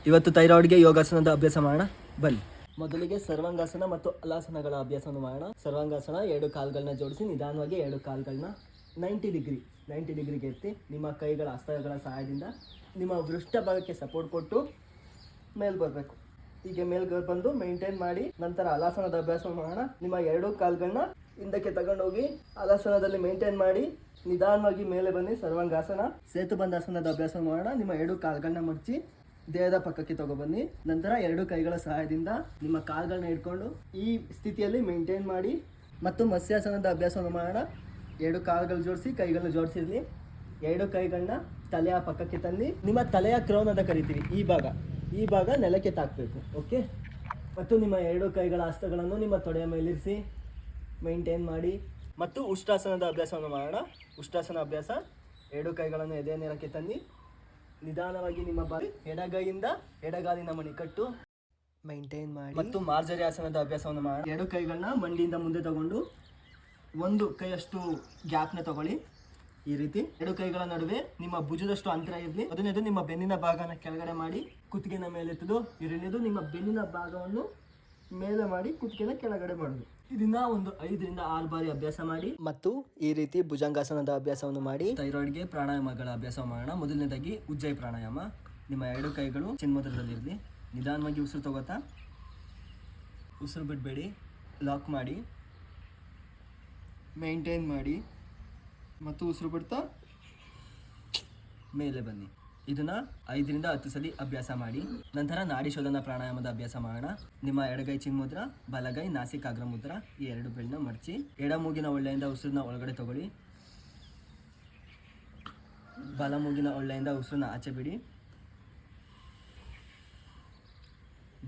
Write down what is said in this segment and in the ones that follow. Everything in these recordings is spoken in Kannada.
ಇವತ್ತು ಥೈರಾಯ್ಡ್ಗೆ ಯೋಗಾಸನದ ಅಭ್ಯಾಸ ಮಾಡೋಣ ಬನ್ನಿ. ಮೊದಲಿಗೆ ಸರ್ವಾಂಗಾಸನ ಮತ್ತು ಹಲಾಸನಗಳ ಅಭ್ಯಾಸವನ್ನು ಮಾಡೋಣ. ಸರ್ವಾಂಗಾಸನ, 2 ಕಾಲುಗಳನ್ನ ಜೋಡಿಸಿ ನಿಧಾನವಾಗಿ 2 ಕಾಲುಗಳನ್ನ 90 ಡಿಗ್ರಿಗೆ ಎತ್ತಿ ನಿಮ್ಮ ಕೈಗಳ ಹಸ್ತಗಳ ಸಹಾಯದಿಂದ ನಿಮ್ಮ ವೃಷ್ಟ ಭಾಗಕ್ಕೆ ಸಪೋರ್ಟ್ ಕೊಟ್ಟು ಮೇಲೆ ಬರಬೇಕು. ಹೀಗೆ ಮೇಲ್ಗೆ ಬಂದು ಮೇಂಟೈನ್ ಮಾಡಿ ನಂತರ ಹಲಾಸನದ ಅಭ್ಯಾಸವನ್ನು ಮಾಡೋಣ. ನಿಮ್ಮ 2 ಕಾಲುಗಳನ್ನ ಹಿಂದಕ್ಕೆ ತಗೊಂಡೋಗಿ ಹಲಾಸನದಲ್ಲಿ ಮೇಂಟೈನ್ ಮಾಡಿ ನಿಧಾನವಾಗಿ ಮೇಲೆ ಬನ್ನಿ. ಸರ್ವಾಂಗಾಸನ. ಸೇತುಬಂಧಾಸನದ ಅಭ್ಯಾಸ ಮಾಡೋಣ. ನಿಮ್ಮ 2 ಕಾಲುಗಳನ್ನ ಮಡಚಿ ದೇಹದ ಪಕ್ಕಕ್ಕೆ ತಗೊಬನ್ನಿ. ನಂತರ 2 ಕೈಗಳ ಸಹಾಯದಿಂದ ನಿಮ್ಮ ಕಾಲುಗಳನ್ನ ಇಟ್ಕೊಂಡು ಈ ಸ್ಥಿತಿಯಲ್ಲಿ ಮೇಂಟೈನ್ ಮಾಡಿ ಮತ್ತು ಮತ್ಸ್ಯಾಸನದ ಅಭ್ಯಾಸವನ್ನು ಮಾಡೋಣ. 2 ಕಾಲುಗಳು ಜೋಡಿಸಿ ಕೈಗಳನ್ನ ಜೋಡಿಸಿರಲಿ. 2 ಕೈಗಳನ್ನ ತಲೆಯ ಪಕ್ಕಕ್ಕೆ ತಂದು ನಿಮ್ಮ ತಲೆಯ ಕ್ರೌನ್ ಅಂತ ಕರಿತೀವಿ, ಈ ಭಾಗ ನೆಲಕ್ಕೆ ತಾಕಬೇಕು. ಓಕೆ. ಮತ್ತು ನಿಮ್ಮ 2 ಕೈಗಳ ಹಸ್ತಗಳನ್ನು ನಿಮ್ಮ ತೊಡೆಯ ಮೇಲಿರಿಸಿ ಮೇಂಟೈನ್ ಮಾಡಿ ಮತ್ತು ಉಷ್ಟ್ರಾಸನದ ಅಭ್ಯಾಸವನ್ನು ಮಾಡೋಣ. ಉಷ್ಟ್ರಾಸನ ಅಭ್ಯಾಸ, 2 ಕೈಗಳನ್ನು ಎದೆಯ ನೇರಕ್ಕೆ ತಂದು ನಿಧಾನವಾಗಿ ನಿಮ್ಮ ಬಾರಿ ಎಡಗೈಯಿಂದ ಎಡಗಾಲಿನ ಮಣಿಕಟ್ಟು ಮೈಂಟೈನ್ ಮಾಡಿ ಮತ್ತು ಮಾರ್ಜರಿ ಆಸನದ ಅಭ್ಯಾಸವನ್ನು ಮಾಡಿ 2 ಕೈಗಳನ್ನ ಮಂಡಿಯಿಂದ ಮುಂದೆ ತಗೊಂಡು 1 ಕೈಯಷ್ಟು ಗ್ಯಾಪ್ನ ತಗೊಳ್ಳಿ. ಈ ರೀತಿ 2 ಕೈಗಳ ನಡುವೆ ನಿಮ್ಮ ಭುಜದಷ್ಟು ಅಂತರ ಇರಲಿ. ಮೊದಲನೇದು ನಿಮ್ಮ ಬೆನ್ನಿನ ಭಾಗನ ಕೆಳಗಡೆ ಮಾಡಿ ಕುತ್ತಿಗೆನ ಮೇಲೆ ಎತ್ತುದು. ಎರಡನೇದು ನಿಮ್ಮ ಬೆನ್ನಿನ ಭಾಗವನ್ನು ಮೇಲೆ ಮಾಡಿ ಕುತ್ತಿಗೆನ ಕೆಳಗಡೆ ಮಾಡೋದು. ಇದನ್ನ ಒಂದು 5 ರಿಂದ 6 ಬಾರಿ ಅಭ್ಯಾಸ ಮಾಡಿ ಮತ್ತು ಈ ರೀತಿ ಭುಜಂಗಾಸನದ ಅಭ್ಯಾಸವನ್ನು ಮಾಡಿ ಥೈರಾಯ್ಡ್ಗೆ ಪ್ರಾಣಾಯಾಮಗಳ ಅಭ್ಯಾಸ ಮಾಡೋಣ. ಮೊದಲನೇದಾಗಿ ಉಜ್ಜಯಿ ಪ್ರಾಣಾಯಾಮ. ನಿಮ್ಮ 2 ಕೈಗಳು ಚಿನ್ಮುದ್ರದಲ್ಲಿರಲಿ. ನಿಧಾನವಾಗಿ ಉಸಿರು ತಗೋತಾ ಉಸಿರು ಬಿಡಬೇಡಿ, ಲಾಕ್ ಮಾಡಿ ಮೇಂಟೈನ್ ಮಾಡಿ ಮತ್ತು ಉಸಿರು ಬಿಡ್ತಾ ಮೇಲೆ ಬನ್ನಿ. ಇದನ್ನ 5 ರಿಂದ 10 ಸಲ ಅಭ್ಯಾಸ ಮಾಡಿ. ನಂತರ ನಾಡಿ ಶೋಧನ ಪ್ರಾಣಾಯಾಮದ ಅಭ್ಯಾಸ ಮಾಡೋಣ. ನಿಮ್ಮ ಎಡಗೈ ಚಿನ್ಮುದ್ರ, ಬಲಗೈ ನಾಸಿಕಾಗ್ರ ಮುದ್ರ, ಈ 2 ಬೆರಳನ್ನ ಮಡಚಿ ಎಡ ಮೂಗಿನ ಒಳ್ಳೆಯಿಂದ ಉಸಿರನ್ನ ಒಳಗಡೆ ತಗೊಳ್ಳಿ. ಬಲ ಮೂಗಿನ ಒಳ್ಳೆಯಿಂದ ಉಸಿರನ್ನ ಆಚೆ ಬಿಡಿ.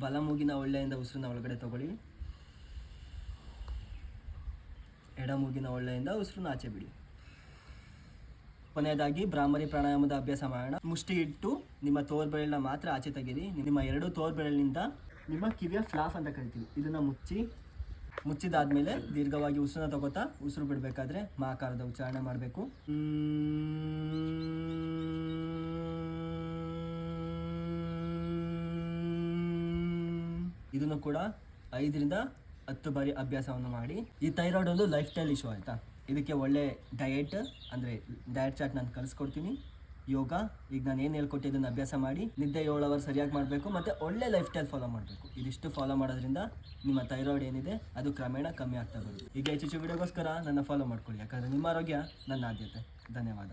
ಬಲ ಮೂಗಿನ ಒಳ್ಳೆಯಿಂದ ಉಸಿರನ್ನ ಒಳಗಡೆ ತಗೊಳ್ಳಿ. ಎಡ ಮೂಗಿನ ಒಳ್ಳೆಯಿಂದ ಉಸಿರನ್ನ ಆಚೆ ಬಿಡಿ. ಕೊನೆಯದಾಗಿ ಭ್ರಾಮರಿ ಪ್ರಾಣಾಯಾಮದ ಅಭ್ಯಾಸ ಮಾಡೋಣ. ಮುಷ್ಟಿ ಇಟ್ಟು ನಿಮ್ಮ ತೋರ್ಬೆರಳನ್ನ ಮಾತ್ರ ಆಚೆ ತೆಗೀರಿ. ನಿಮ್ಮ 2 ತೋರ್ಬೆರಳಿನಿಂದ ನಿಮ್ಮ ಕಿವಿಯ ಫ್ಲಾಪ್ ಅಂತ ಕರಿತೀವಿ, ಇದನ್ನ ಮುಚ್ಚಿದಾದ್ಮೇಲೆ ದೀರ್ಘವಾಗಿ ಉಸಿರನ್ನ ತಗೋತಾ ಉಸಿರು ಬಿಡಬೇಕಾದ್ರೆ ಮಾಕಾರದ ಉಚ್ಚಾರಣೆ ಮಾಡಬೇಕು. ಇದನ್ನು ಕೂಡ 5 ರಿಂದ 10 ಬಾರಿ ಅಭ್ಯಾಸವನ್ನು ಮಾಡಿ. ಈ ಥೈರಾಯ್ಡ್ ಒಂದು ಲೈಫ್ ಸ್ಟೈಲ್ ಇಶ್ಯೂ ಆಯಿತಾ, ಇದಕ್ಕೆ ಒಳ್ಳೆ ಡಯಟ್ ಚಾರ್ಟ್ ನಾನು ಕಲಿಸ್ಕೊಡ್ತೀನಿ. ಯೋಗ, ಈಗ ನಾನು ಏನು ಹೇಳ್ಕೊಟ್ಟಿದ್ದನ್ನು ಅಭ್ಯಾಸ ಮಾಡಿ ನಿದ್ದೆ 7 ಅವರ್ ಸರಿಯಾಗಿ ಮಾಡಬೇಕು ಮತ್ತು ಒಳ್ಳೆ ಲೈಫ್ ಸ್ಟೈಲ್ ಫಾಲೋ ಮಾಡಬೇಕು. ಇದಿಷ್ಟು ಫಾಲೋ ಮಾಡೋದ್ರಿಂದ ನಿಮ್ಮ ಥೈರಾಯ್ಡ್ ಏನಿದೆ ಅದು ಕ್ರಮೇಣ ಕಮ್ಮಿ ಆಗ್ತಾ ಬರುತ್ತೆ. ಈಗ ಹೆಚ್ಚು ವಿಡಿಯೋಗೋಸ್ಕರ ನನ್ನ ಫಾಲೋ ಮಾಡ್ಕೊಳ್ಳಿ, ಯಾಕಂದರೆ ನಿಮ್ಮ ಆರೋಗ್ಯ ನನ್ನ ಆದ್ಯತೆ. ಧನ್ಯವಾದ.